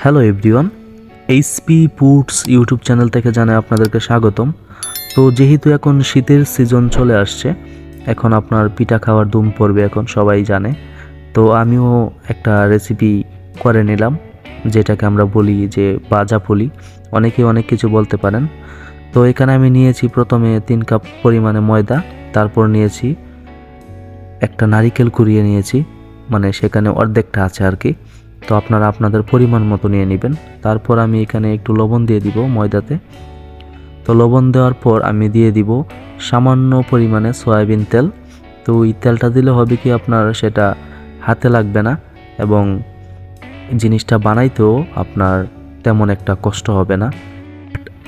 Hello everyone, HP foods YouTube channel থেকে জানাই আপনাদেরকে স্বাগতম। তো যেহেতু এখন শীতের সিজন চলে আসছে, এখন আপনার পিঠা খাওয়ার ধুম পড়বে, এখন সবাই জানে। তো আমিও একটা রেসিপি করে নিলাম, যেটাকে আমরা বলি যে ভাজা পুলি, অনেকে অনেক কিছু বলতে পারেন। তো এখানে আমি নিয়েছি প্রথমে 3 কাপ পরিমাণে ময়দা, তারপর নিয়েছি একটা নারিকেল কুড়িয়ে নিয়েছি, মানে সেখানে অর্ধেকটা আছে আর কি। তো আপনারা আপনাদের পরিমাণ মতো নিয়ে নেবেন। তারপর আমি এখানে একটু লবণ দিয়ে দিব ময়দাতে। তো লবণ দেওয়ার পর আমি দিয়ে দিব সামান্য পরিমাণে সয়াবিন তেল। তো ওই তেলটা দিলে হবে কি, আপনার সেটা হাতে লাগবে না এবং জিনিসটা বানাইতেও আপনার তেমন একটা কষ্ট হবে না,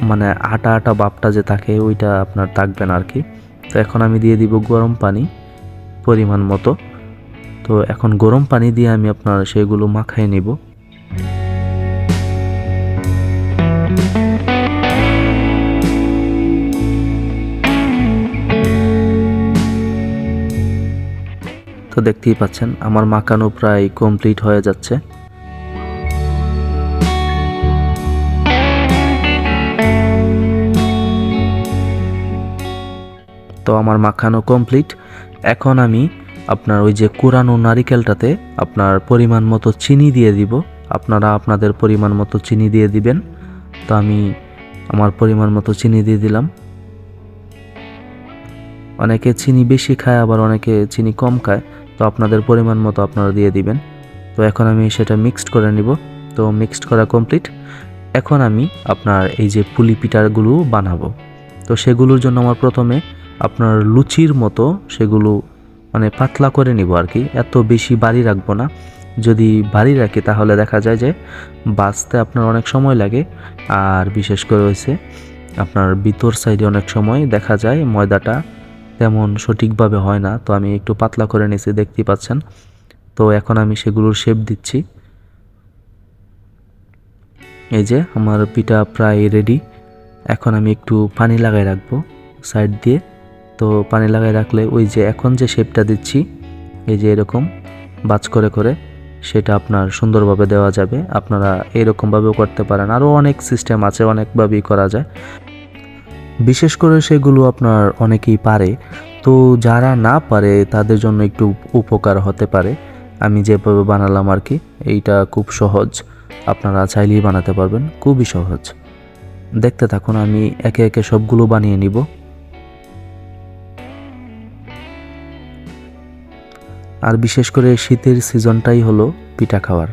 মানে আটা আটা ভাবটা যে থাকে ওইটা আপনার থাকবে না আর কি। তো এখন আমি দিয়ে দিব গরম পানি পরিমাণ মতো। তো এখন গরম পানি দিয়ে আমি আপনার সেগুলো মাখায় নিব। তো দেখতেই পাচ্ছেন আমার মাখানো প্রায় কমপ্লিট হয়ে যাচ্ছে। তো আমার মাখানো কমপ্লিট। এখন আমি আপনার ওই যে কুরানো নারিকেলটাতে আপনার পরিমাণ মতো চিনি দিয়ে দিব। আপনারা আপনাদের পরিমাণ মতো চিনি দিয়ে দিবেন। তো আমি আমার পরিমাণ মতো চিনি দিয়ে দিলাম। অনেকে চিনি বেশি খায়, আবার অনেকে চিনি কম খায়, তো আপনাদের পরিমাণ মতো আপনারা দিয়ে দিবেন। তো এখন আমি সেটা মিক্সড করে নিব। তো মিক্সড করা কমপ্লিট। এখন আমি আপনার এই যে পুলি পিঠাগুলো বানাবো। তো সেগুলোর জন্য আমার প্রথমে আপনার লুচির মতো সেগুলো মানে পাতলা করে নিব আর কি, এত বেশি ভারী রাখবো না। যদি ভারী রাখি তাহলে দেখা যায় যে বাছতে আপনার অনেক সময় লাগে, আর বিশেষ করে হয়েছে আপনার ভিতর সাইডে অনেক সময় দেখা যায় ময়দাটা তেমন সঠিকভাবে হয় না। তো আমি একটু পাতলা করে নিয়েছি, দেখতেই পাচ্ছেন। তো এখন আমি সেগুলোর শেপ দিচ্ছি। এই যে আমার পিঠা প্রায় রেডি। এখন আমি একটু পানি লাগাই রাখবো সাইড দিয়ে। তো পানি লাগাই রাখলে ওই যে এখন যে শেপটা দিচ্ছি, এই যে এরকম বাজ করে করে সেটা আপনার সুন্দরভাবে দেওয়া যাবে। আপনারা এরকমভাবেও করতে পারেন, আরও অনেক সিস্টেম আছে, অনেকভাবেই করা যায়। বিশেষ করে সেগুলো আপনার অনেকেই পারে, তো যারা না পারে তাদের জন্য একটু উপকার হতে পারে আমি যেভাবে বানালাম আর কি। এইটা খুব সহজ, আপনারা চাইলেই বানাতে পারবেন, খুবই সহজ। দেখতে থাকুন, আমি একে একে সবগুলো বানিয়ে নিব। আর বিশেষ করে শীতের সিজনটাই হলো পিঠা খাওয়ার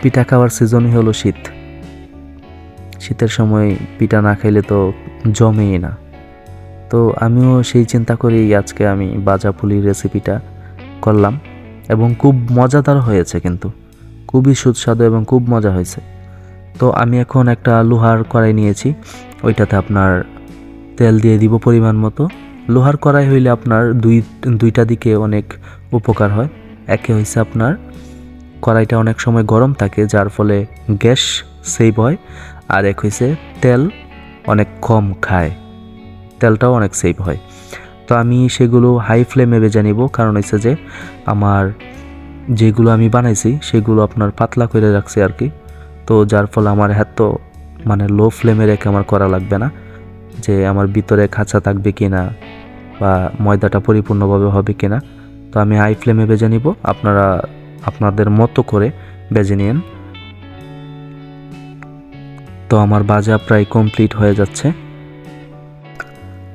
পিঠা খাওয়ার সিজনই হলো শীত। শীতের সময় পিঠা না খাইলে তো জমেই না। তো আমিও সেই চিন্তা করেই আজকে আমি ভাজা পুলির রেসিপিটা করলাম, এবং খুব মজাদার হয়েছে, কিন্তু খুবই সুস্বাদু এবং খুব মজা হয়েছে। তো আমি এখন একটা লোহার কড়াই নিয়েছি, ওইটাতে আপনার তেল দিয়ে দিব পরিমাণ মতো। লোহার কড়াই হইলে আপনার দুইটা দিকে অনেক উপকার হয়। একে হয়েছে আপনার কড়াইটা অনেক সময় গরম থাকে, যার ফলে গ্যাস সেভ হয়। আর এক হয়েছে তেল অনেক কম খায়, তেলটাও অনেক সেভ হয়। তো আমি সেগুলো হাই ফ্লেমে ভেজে নিব, কারণ হচ্ছে যে আমার যেগুলো আমি বানাইছি সেগুলো আপনার পাতলা করে রাখছি আর কি। তো যার ফলে আমার এত মানে লো ফ্লেমে রেখে আমার করা লাগবে না, যে আমার ভিতরে খাঁচা থাকবে কিনা বা ময়দাটা পরিপূর্ণভাবে হবে কিনা। তো আমি হাই ফ্লেমে ভেজে নিব, আপনারা আপনাদের মতো করে ভেজে নিন। তো আমার ভাজা প্রায় কমপ্লিট হয়ে যাচ্ছে।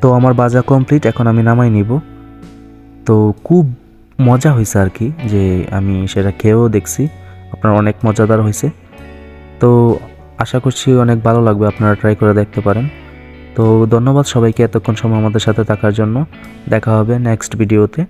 তো আমার ভাজা কমপ্লিট, এখন আমি নামাই নিব। তো খুব মজা হয়েছে আর কি, যে আমি সেটা খেয়েও দেখছি, আপনার অনেক মজাদার হয়েছে। তো আশা করছি অনেক ভালো লাগবে, আপনারা ট্রাই করে দেখতে পারেন। তো ধন্যবাদ সবাইকে এতক্ষণ সময় আমাদের সাথে থাকার জন্য। দেখা হবে নেক্সট ভিডিওতে।